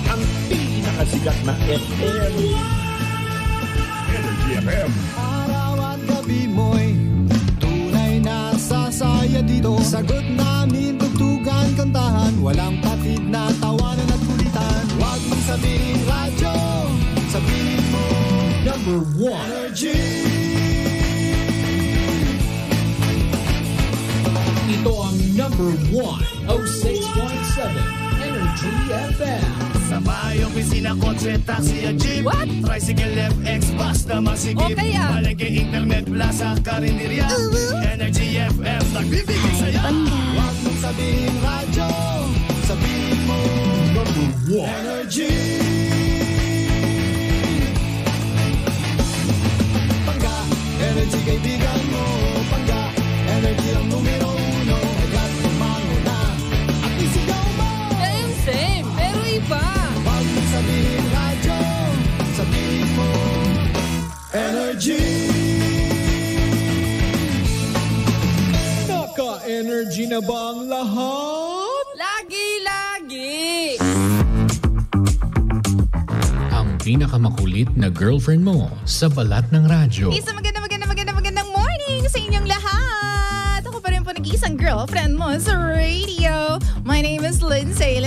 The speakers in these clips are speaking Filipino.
Ang pinakasikat na FM. Energy FM. Araw at gabi mo'y tunay na sasaya dito. Sagot namin, tugtugan, kantahan, walang patid na tawanan at kulitan. Huwag mong sabihin radyo, sabihin mo Number 1 Energy. Ito ang number 1 06.7 Energy FM. Sa bahay, opisina, kotse, taxi at jeep. What? Tricycle, FX, bus na masigip. O kaya? Palengke, internet, plaza, karinderya. Energy FM, nagbibigay sa'yo. Huwag mong sabihin radyo, sabihin mo Number 1 Energy. Pangga, energy kaibigan mo. Pangga, energy ang numero 1. Agad tumango na at isigaw mo. Same, pero iba. Huwag mong sabihin radyo, sabihin mo Energy. Naka-energy na ba ang lahat? Lagi-lagi. Ang pinakamakulit na girlfriend mo sa balat ng radyo. Isang magandang morning sa inyong lahat. Ako pa rin po nag-iisang girlfriend mo sa radio. My name is Lindsay.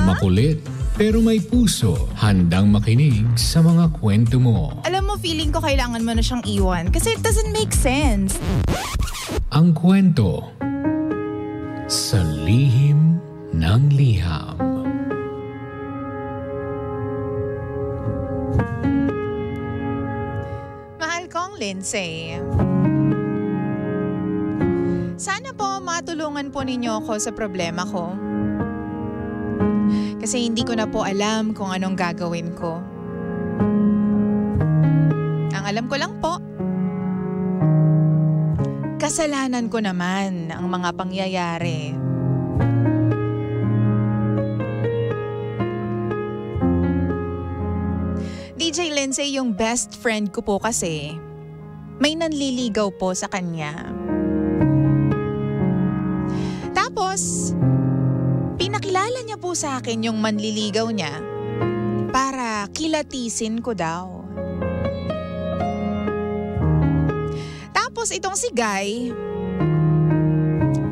Makulit pero may puso, handang makinig sa mga kwento mo. Alam mo, feeling ko kailangan mo na siyang iwan kasi it doesn't make sense. Ang kwento sa lihim ng liham. Mahal kong Lindsay. Sana po matulungan po ninyo ako sa problema ko. Kasi hindi ko na po alam kung anong gagawin ko. Ang alam ko lang po, kasalanan ko naman ang mga pangyayari. DJ Lindsay, yung best friend ko po kasi, may nanliligaw po sa kanya. Tapos, pinakilala niya po sa akin yung manliligaw niya para kilatisin ko daw. Tapos itong si Guy,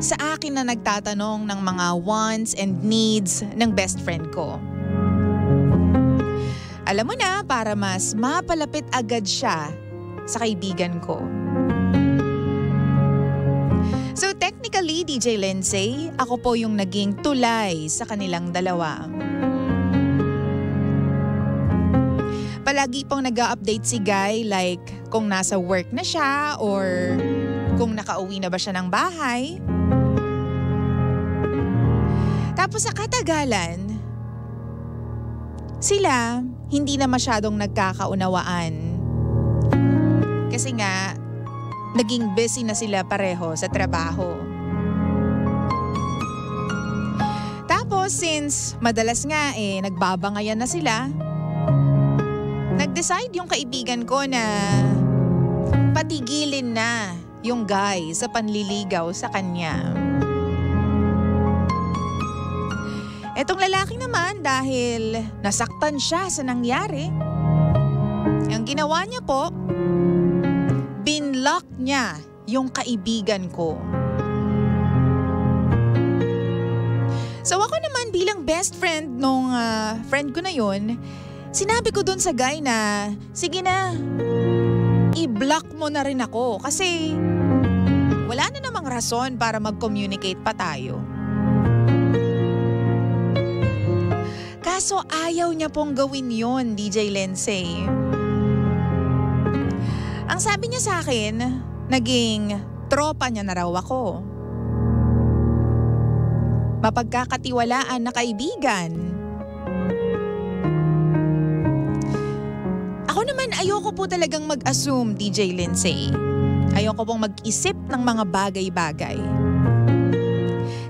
sa akin na nagtatanong ng mga wants and needs ng best friend ko. Alam mo na, para mas mapalapit agad siya sa kaibigan ko. So technically, DJ Lindsay, ako po yung naging tulay sa kanilang dalawa. Palagi pong nag-update si Guy like kung nasa work na siya or kung nakauwi na ba siya ng bahay. Tapos sa katagalan, sila hindi na masyadong nagkakaunawaan. Kasi nga, naging busy na sila pareho sa trabaho. Tapos since madalas nga nagbabangayan na sila, nag-decide yung kaibigan ko na patigilin na yung guy sa panliligaw sa kanya. Etong lalaki naman dahil nasaktan siya sa nangyari, ang ginawa niya po, binlock niya yung kaibigan ko. So ako naman bilang best friend nung friend ko na yun, sinabi ko dun sa guy na, sige na, i-block mo na rin ako kasi wala na namang rason para mag-communicate pa tayo. Kaso ayaw niya pong gawin yun, DJ Lindsay. Ang sabi niya sa akin, naging tropa niya na raw ako. Mapagkakatiwalaan na kaibigan. Ako naman ayoko po talagang mag-assume, DJ Lindsay. Ayoko pong mag-isip ng mga bagay-bagay.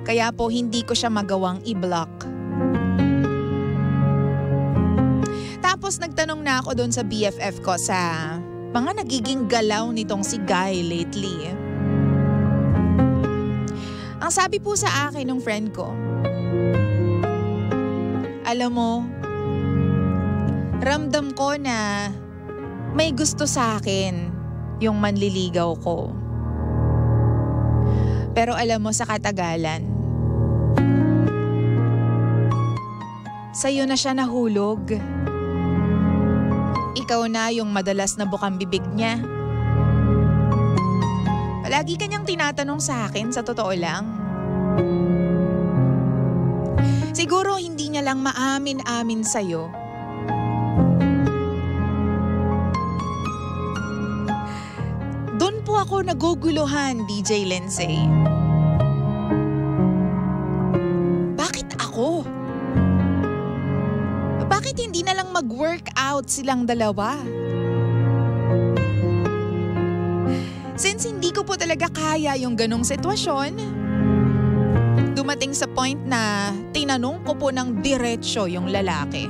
Kaya po hindi ko siya magawang i-block. Tapos nagtanong na ako doon sa BFF ko sa mga nagiging galaw nitong si Guy lately. Ang sabi po sa akin ng friend ko, alam mo, ramdam ko na may gusto sa akin yung manliligaw ko. Pero alam mo, sa katagalan, sa'yo na siya nahulog. Ikaw na yung madalas na bukang bibig niya. Palagi kanyang tinatanong sa akin, sa totoo lang. Siguro hindi niya lang maamin-amin sa'yo. Doon po ako naguguluhan, DJ Lindsay. Bakit ako? Bakit hindi na lang mag-work out silang dalawa? Since hindi ko po talaga kaya yung ganong sitwasyon, dumating sa point na tinanong ko po ng diretsyo yung lalaki.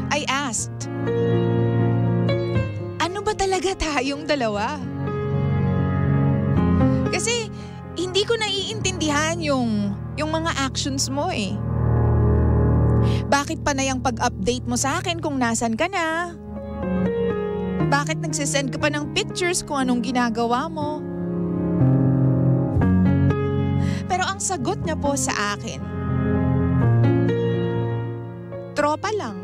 I asked, ano ba talaga tayong dalawa? Kasi hindi ko naiintindihan yung mga actions mo eh. Bakit panay ang pag-update mo sa akin kung nasan ka na? Bakit nagsisend ka pa ng pictures kung anong ginagawa mo? Pero ang sagot niya po sa akin, tropa lang.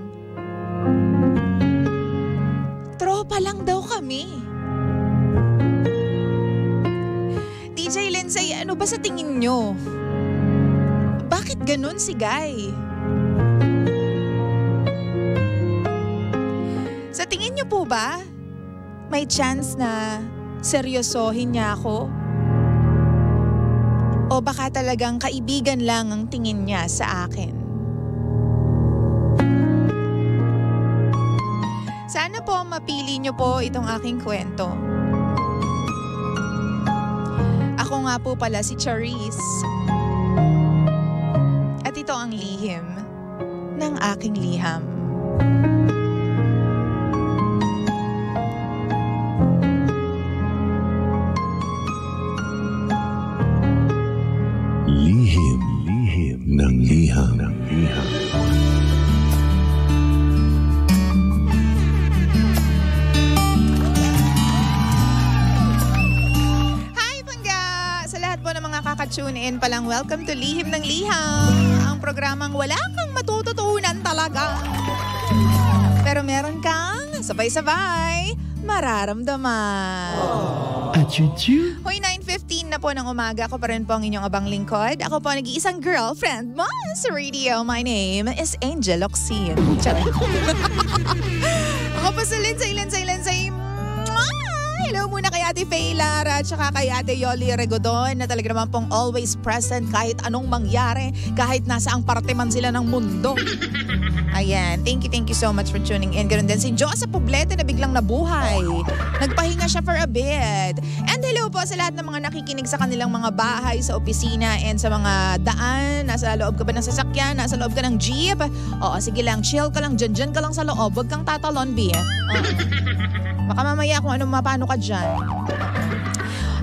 Tropa lang daw kami. DJ Lindsay, ano ba sa tingin nyo? Bakit ganun si Guy? Sa tingin niyo po ba, may chance na seryosohin niya ako? O baka talagang kaibigan lang ang tingin niya sa akin? Sana po mapili niyo po itong aking kwento. Ako nga po pala si Charisse. At ito ang lihim ng aking liham. Lihim ng liham. Hi, Pangga! Sa lahat po ng mga kakatune in palang, welcome to Lihim ng Liham. Ang programang wala kang matututunan talaga. Pero meron kang sabay-sabay mararamdaman. Achuchu. Hoy, 9:15 na po ng umaga. Ako pa rin po ang inyong abang lingkod. Ako po nag-iisang girlfriend mo sa radio. My name is Angel Oxin. Ako po si Lindsay. Hello muna kay Ate Faye Lara at saka kay Ate Yoli Regodon na talaga naman pong always present kahit anong mangyari, kahit nasa ang parte man sila ng mundo. Ayan, thank you so much for tuning in. Ganun din si Joseph Poblete na biglang nabuhay. Nagpahinga siya for a bit. And hello po sa lahat ng mga nakikinig sa kanilang mga bahay, sa opisina, and sa mga daan. Nasa loob ka ba ng sasakyan? Nasa loob ka ng jeep? Oo, sige lang, chill ka lang, dyan ka lang sa loob. Huwag kang tatalon, B. Baka mamaya kung ano mapano ka dyan.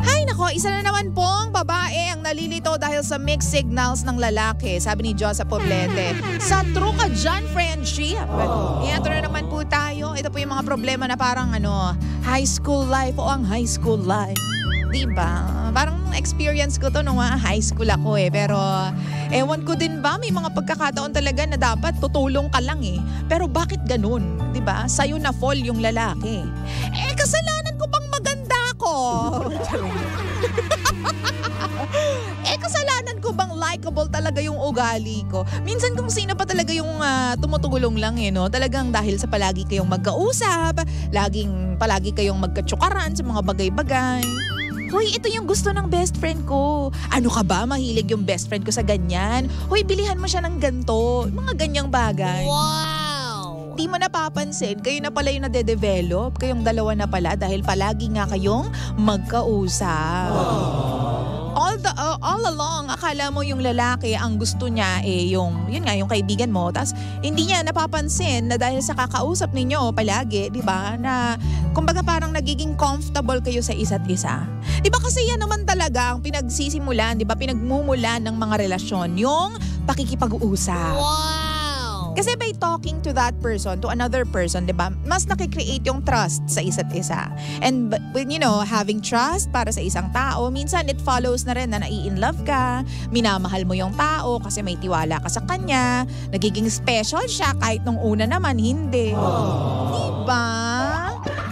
Hay nako, isa na naman pong babae ang nalilito dahil sa mixed signals ng lalaki, sabi ni Joseph Poblete. Sa true ka dyan, friendship. Ito na naman po tayo. Ito po yung mga problema na parang high school life o ang high school life. Diba? Parang experience ko to nung high school ako eh. Pero ewan ko din ba, may mga pagkakataon talaga na dapat tutulong ka lang eh. Pero bakit ganun? Diba? Sa'yo na fall yung lalaki. Kasalanan ko bang maganda ako? Kasalanan ko bang likable talaga yung ugali ko? Minsan kung sino pa talaga yung tumutulong lang eh, no? Talagang dahil sa palagi kayong magkausap, palagi kayong magkatsukaran sa mga bagay-bagay. Hoy, ito yung gusto ng best friend ko. Ano ka ba? Mahilig yung best friend ko sa ganyan. Hoy, bilihan mo siya ng ganto. Mga ganyang bagay. Wow! Di mo napapansin, kayo na pala yung nade-develop. Kayong dalawa na pala dahil palagi nga kayong magkausap. all along, akala mo yung lalaki ang gusto niya yung kaibigan mo. Tapos hindi niya napapansin na dahil sa kakausap ninyo palagi, di ba, na kumbaga parang nagiging comfortable kayo sa isa't isa. Di ba kasi yan naman talaga ang pinagsisimulan, di ba, pinagmumulan ng mga relasyon, yung pakikipag-uusap. Wow! Kasi by talking to that person, to another person, di ba, mas nakikreate yung trust sa isa't isa. And when, having trust para sa isang tao, minsan it follows na rin na nai-in-love ka, minamahal mo yung tao kasi may tiwala ka sa kanya, nagiging special siya kahit nung una naman hindi. Diba?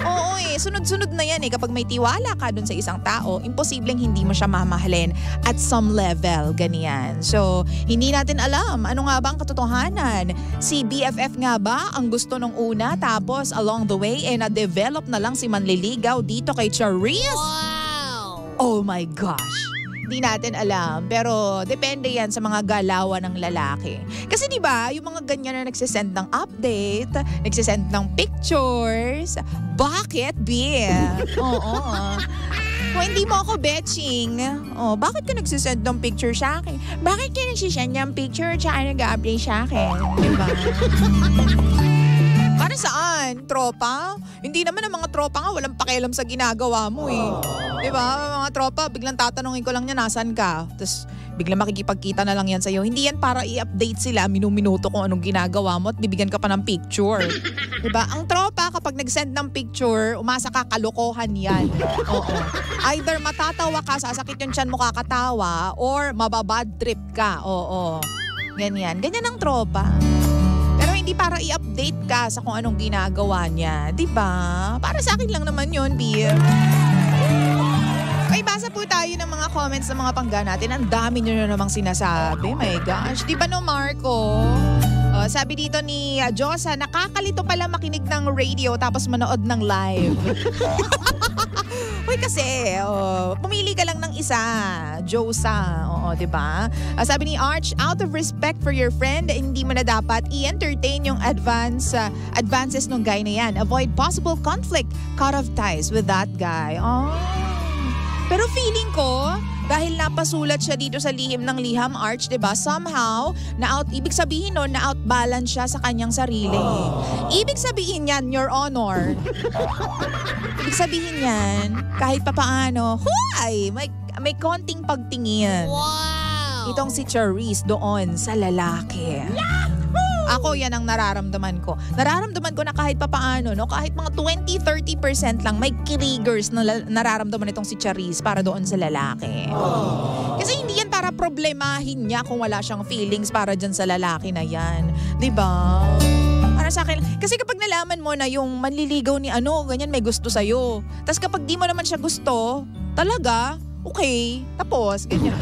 Oo sunod-sunod na yan kapag may tiwala ka dun sa isang tao, imposibleng hindi mo siya mamahalin at some level, ganyan. So, hindi natin alam ano nga ba ang katotohanan. Si BFF nga ba ang gusto nung una, tapos along the way na-develop na lang si manliligaw dito kay Charis? Wow! Oh my gosh! Hindi natin alam, pero depende yan sa mga galawan ng lalaki. Kasi di ba, yung mga ganyan na nagsisend ng update, nagsisend ng pictures, bakit, B? Oo. Kung hindi mo ako betching, bakit ka nagsisend ng picture sa akin? Bakit ka nagsisend ng picture tsaka nag-update sa akin? Diba? Para saan? Tropa? Hindi naman ang mga tropa nga walang pakialam sa ginagawa mo Diba? Mga tropa, biglang tatanungin ko lang niya nasan ka. Tapos biglang makikipagkita na lang yan sa'yo. Hindi yan para i-update sila minuminuto kung anong ginagawa mo at bibigyan ka pa ng picture. Diba? Ang tropa kapag nag-send ng picture, umasa ka, kalokohan yan. Oo. Either matatawa ka, sasakit yung tiyan mo kakatawa, or mababad trip ka. Oo. Ganyan. Ganyan ang tropa. Pero hindi para i-update ka sa kung anong ginagawa niya. Diba? Para sa akin lang naman yun, Beer. Okay, basa po tayo ng mga comments ng mga pangga natin. Ang dami nyo na namang sinasabi. My gosh. Diba no, Marco? Sabi dito ni Josa, nakakalito pala makinig ng radio tapos manood ng live. Uy, kasi, pumili ka lang ng isa. Josa. Oo, diba? Sabi ni Arch, out of respect for your friend, hindi mo na dapat i-entertain yung advances ng guy na yan. Avoid possible conflict. Cut off ties with that guy. Pero feeling ko, dahil napasulat siya dito sa lihim ng liham, Arch, diba? Somehow, ibig sabihin nun, na-outbalance siya sa kanyang sarili. Ibig sabihin yan, Your Honor. Ibig sabihin yan, kahit papaano, may konting pagtingin. Wow! Itong si Charis doon sa lalaki. Ako, yan ang nararamdaman ko. Nararamdaman ko na kahit papaano, kahit mga 20-30% lang, may triggers na nararamdaman itong si Charis para doon sa lalaki. Kasi hindi yan para problemahin niya kung wala siyang feelings para dyan sa lalaki na yan. Diba? Para sa akin, kasi kapag nalaman mo na yung manliligaw ni ganyan may gusto sa'yo. Tapos kapag di mo naman siya gusto, talaga, okay, tapos, ganyan.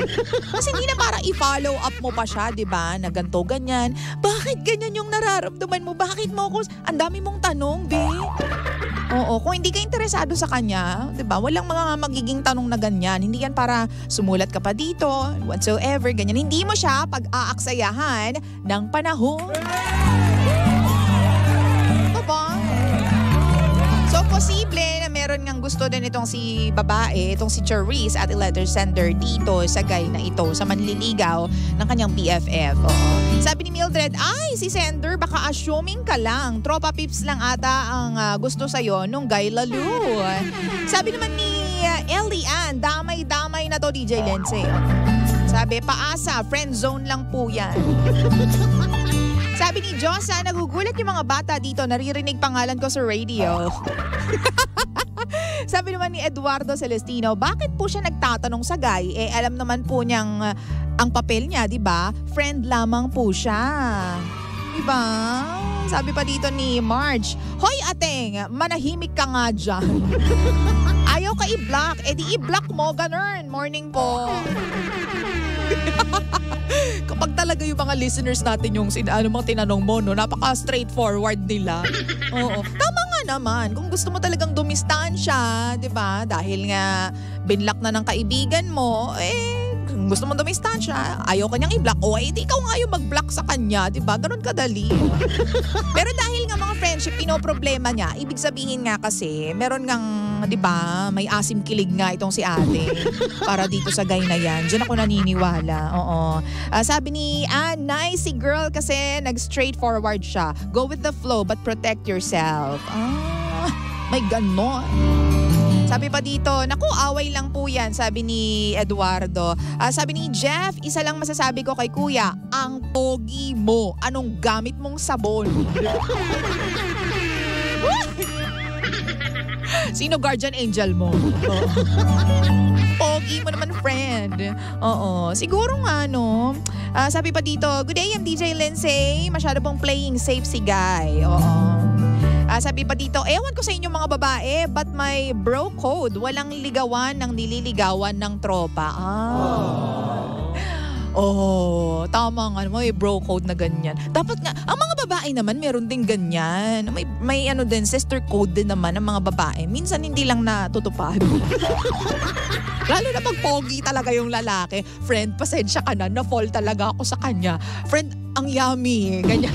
Kasi hindi na para i-follow up mo pa siya, di ba? Na ganito, ganyan. Bakit ganyan yung nararamdaman mo? Bakit mo ako? Ang dami mong tanong, be. Oo, kung hindi ka interesado sa kanya, di ba? Walang mga magiging tanong na ganyan. Hindi yan para sumulat ka pa dito, whatsoever, ganyan. Hindi mo siya pag-aaksayahan ng panahon. Diba? So, posible na meron ngang gusto din itong si babae, itong si Charis at letter sender dito sa guy na ito, sa manliligaw ng kanyang BFF. Sabi ni Mildred, si sender, baka assuming ka lang. Tropa pips lang ata ang gusto sa'yo nung guy lalo. Sabi naman ni Ellie Ann, damay-damay na to DJ Lense. Sabi, paasa, friend zone lang po yan. Sabi ni Josa, nagugulat yung mga bata dito, naririnig pangalan ko sa radio. Sabi naman ni Eduardo Celestino, bakit po siya nagtatanong sa guy? Alam naman po niyang ang papel niya, di ba? Friend lamang po siya. Di ba? Sabi pa dito ni Marge, hoy ateng, manahimik ka nga dyan. Ayaw ka i-block, di i-block mo, ganun. Morning po. Kapag talaga yung mga listeners natin yung mga tinanong mo, napaka-straightforward nila. Oo. Tama nga naman. Kung gusto mo talagang dumistansya, di ba? Dahil nga binlock na ng kaibigan mo, kung gusto mo dumistansya, ayaw kanyang i-block. Di ikaw nga yung mag-block sa kanya, di ba? Ganun kadali. Pero dahil nga mga friendship, pinoproblema niya, ibig sabihin nga kasi, meron ngang di ba, may asim kilig nga itong si ate para dito sa guy na yan. Diyan ako naniniwala. Oo. Sabi ni nice si girl kasi nag-straightforward siya. Go with the flow but protect yourself. May ganon. Sabi pa dito, naku, away lang po yan, sabi ni Eduardo. Sabi ni Jeff, isa lang masasabi ko kay kuya, ang pogi mo. Anong gamit mong sabon? Sino guardian angel mo? Pogi mo naman, friend. Oo. Siguro nga, no? Sabi pa dito, good day, I'm DJ Lindsay. Masyado pong playing safe si Guy. Oo. Sabi pa dito, ewan ko sa inyo mga babae, but may bro code. Walang ligawan ng nililigawan ng tropa. Tama nga, may bro code na ganyan. Dapat nga, ang mga babae naman meron din ganyan. May ano din, sister code din naman ng mga babae. Minsan hindi lang natutupad. Lalo na pag pogi talaga yung lalaki. Friend, pasensya ka na, na-fall talaga ako sa kanya. Friend, ang yummy. Ganyan.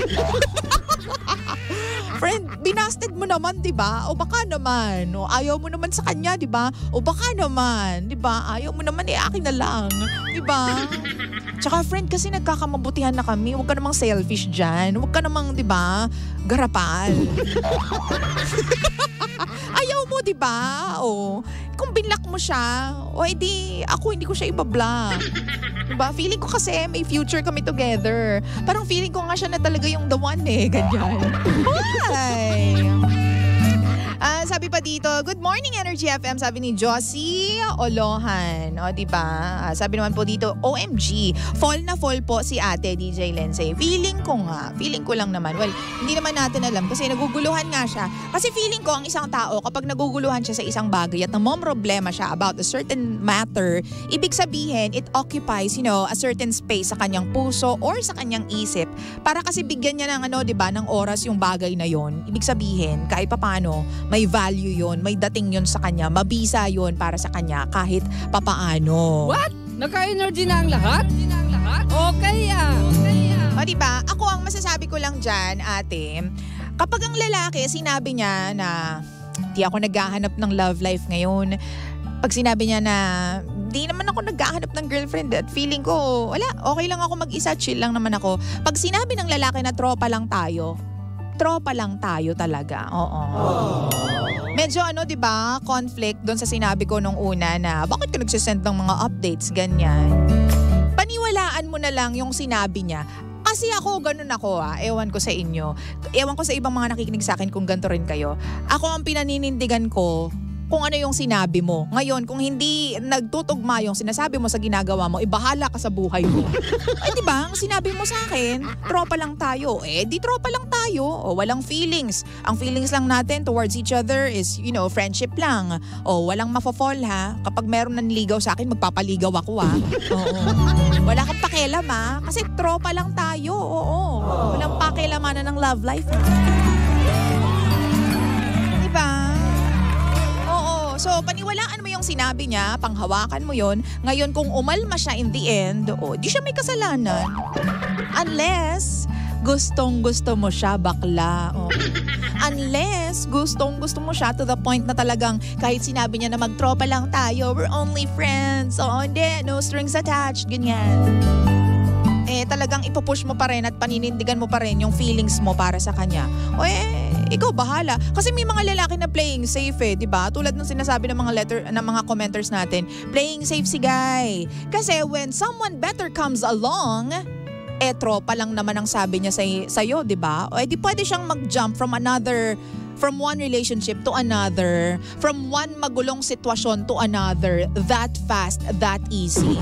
Friend, binasted mo naman, 'di ba? O baka naman, ayaw mo naman sa kanya, 'di ba? O baka naman, 'di ba? Ayaw mo naman, akin na lang, 'di ba? Tsaka friend, kasi nagkakamabutihan na kami. Huwag ka namang selfish diyan. Huwag ka namang, 'di ba, garapal. Ayaw mo, 'di ba? O, kung binlock mo siya, o edi ako hindi ko siya ibablock. Diba? Feeling ko kasi may future kami together. Parang feeling ko nga siya na talaga yung the one ganyan. Why? Sabi pa dito, good morning Energy FM, sabi ni Josie Olohan. O diba? Sabi naman po dito, OMG, fall na fall po si ate DJ Lindsay. Feeling ko lang naman. Well, hindi naman natin alam kasi naguguluhan nga siya. Kasi feeling ko ang isang tao kapag naguguluhan siya sa isang bagay at namomroblema siya about a certain matter, ibig sabihin it occupies, a certain space sa kanyang puso or sa kanyang isip para kasi bigyan niya ng diba, ng oras yung bagay na yon. Ibig sabihin, kahit papaano, may value yon, may dating yon sa kanya, mabisa yon para sa kanya kahit papaano. What? Naka-energy na ang lahat? Okay O diba, ako ang masasabi ko lang dyan, ate, kapag ang lalaki sinabi niya na di ako naghahanap ng love life ngayon, pag sinabi niya na di naman ako naghahanap ng girlfriend at feeling ko, wala, okay lang ako mag-isa, chill lang naman ako. Pag sinabi ng lalaki na tropa lang tayo talaga. Oo. Medyo diba, conflict doon sa sinabi ko nung una na bakit ka nagsisend ng mga updates, ganyan. Paniwalaan mo na lang yung sinabi niya. Kasi ako, ganun ako Ewan ko sa inyo. Ewan ko sa ibang mga nakikinig sa akin kung ganito rin kayo. Ako ang pinaninindigan ko kung ano yung sinabi mo. Ngayon, kung hindi nagtutugma yung sinasabi mo sa ginagawa mo, bahala ka sa buhay mo. Ay, di ba? Ang sinabi mo sa akin, tropa lang tayo. Di tropa lang tayo. O, walang feelings. Ang feelings lang natin towards each other is, friendship lang. O, walang mafo-fall ha. Kapag meron nanligaw sa akin, magpapaligaw ako Oo. Wala kang pakialam kasi tropa lang tayo. Oo. Walang pakialamanan ng love life Di ba? So, paniwalaan mo yung sinabi niya, panghawakan mo yon. Ngayon, kung umalma siya in the end, di siya may kasalanan. Unless, gustong-gusto mo siya, bakla. Unless, gustong-gusto mo siya to the point na talagang kahit sinabi niya na magtropa lang tayo, we're only friends. Hindi, no strings attached, ganyan. Talagang ipupush mo pa rin at paninindigan mo pa rin yung feelings mo para sa kanya. Ikaw bahala. Kasi may mga lalaki na playing safe diba? Tulad ng sinasabi ng mga commenters natin, playing safe si Guy. Kasi when someone better comes along, tropa lang naman ang sabi niya sa'yo, diba? Di pwede siyang mag-jump from one relationship to another, from one magulong sitwasyon to another, that fast, that easy.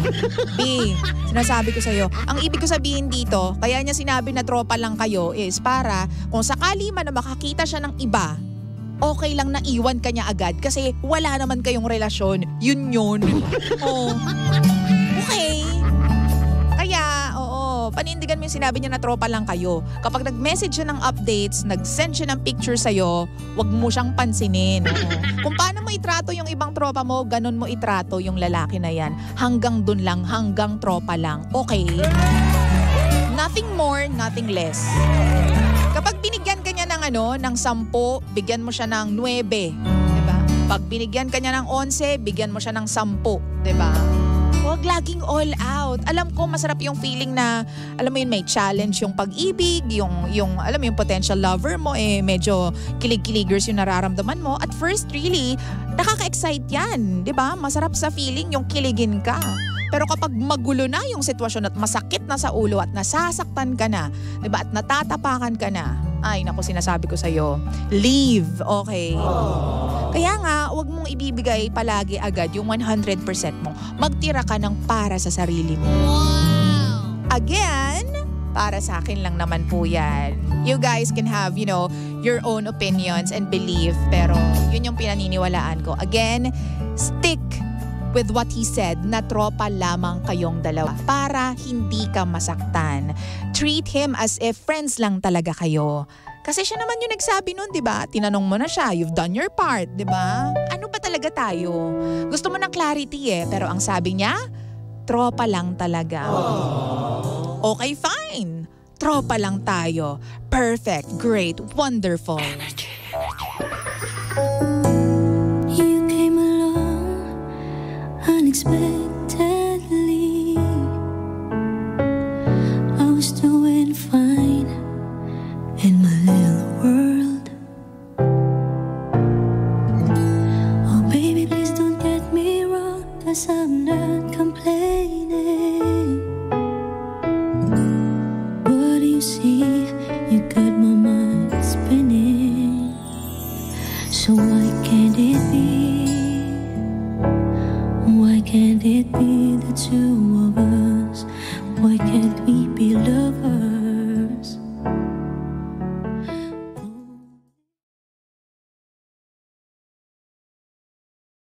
Sinasabi ko sa'yo, ang ibig ko sabihin dito, kaya niya sinabi na tropa lang kayo is para kung sakali man na makakita siya ng iba, okay lang na iwan ka niya agad kasi wala naman kayong relasyon. Yun. Okay. Kaya, panindigan mo yung sinabi niya na tropa lang kayo. Kapag nag-message siya ng updates, nag-send siya ng picture sa'yo, wag mo siyang pansinin. Kung paano mo itrato yung ibang tropa mo, ganun mo itrato yung lalaki na yan. Hanggang dun lang, hanggang tropa lang. Okay? Nothing more, nothing less. Kapag binigyan ka niya ng 10, bigyan mo siya ng 9. Diba? Pag binigyan ka niya ng 11, bigyan mo siya ng 10, 'di ba? Huwag laging all out. Alam ko masarap yung feeling na, alam mo yun, may challenge yung pag-ibig, yung alam mo yung potential lover mo, medyo kilig-kiligers yung nararamdaman mo. At first, really, nakaka-excite yan. 'Di ba? Masarap sa feeling yung kiligin ka. Pero kapag magulo na yung sitwasyon at masakit na sa ulo at nasasaktan ka na, 'di ba? At natatapakan ka na, ay naku, sinasabi ko sa'yo, leave, okay? Kaya nga, huwag mong ibibigay palagi agad yung 100% mo. Magtira ka ng para sa sarili mo. Again, para sa akin lang naman po yan. You guys can have, your own opinions and belief, pero yun yung pinaniniwalaan ko. Again, stick with what he said na tropa lamang kayong dalawa para hindi ka masaktan. Treat him as if friends lang talaga kayo. Kasi siya naman yung nagsabi nun, di ba? Tinanong mo na siya, you've done your part, di ba? Ano ba talaga tayo? Gusto mo ng clarity pero ang sabi niya, tropa lang talaga. Okay, fine. Tropa lang tayo. Perfect, great, wonderful. You came along unexpectedly. I was doing fine in my little world. Oh baby, please don't get me wrong, 'cause I'm not complaining. But you see, you got my mind spinning. So why can't it be? Why can't it be the two of us? Why can't we be lovers?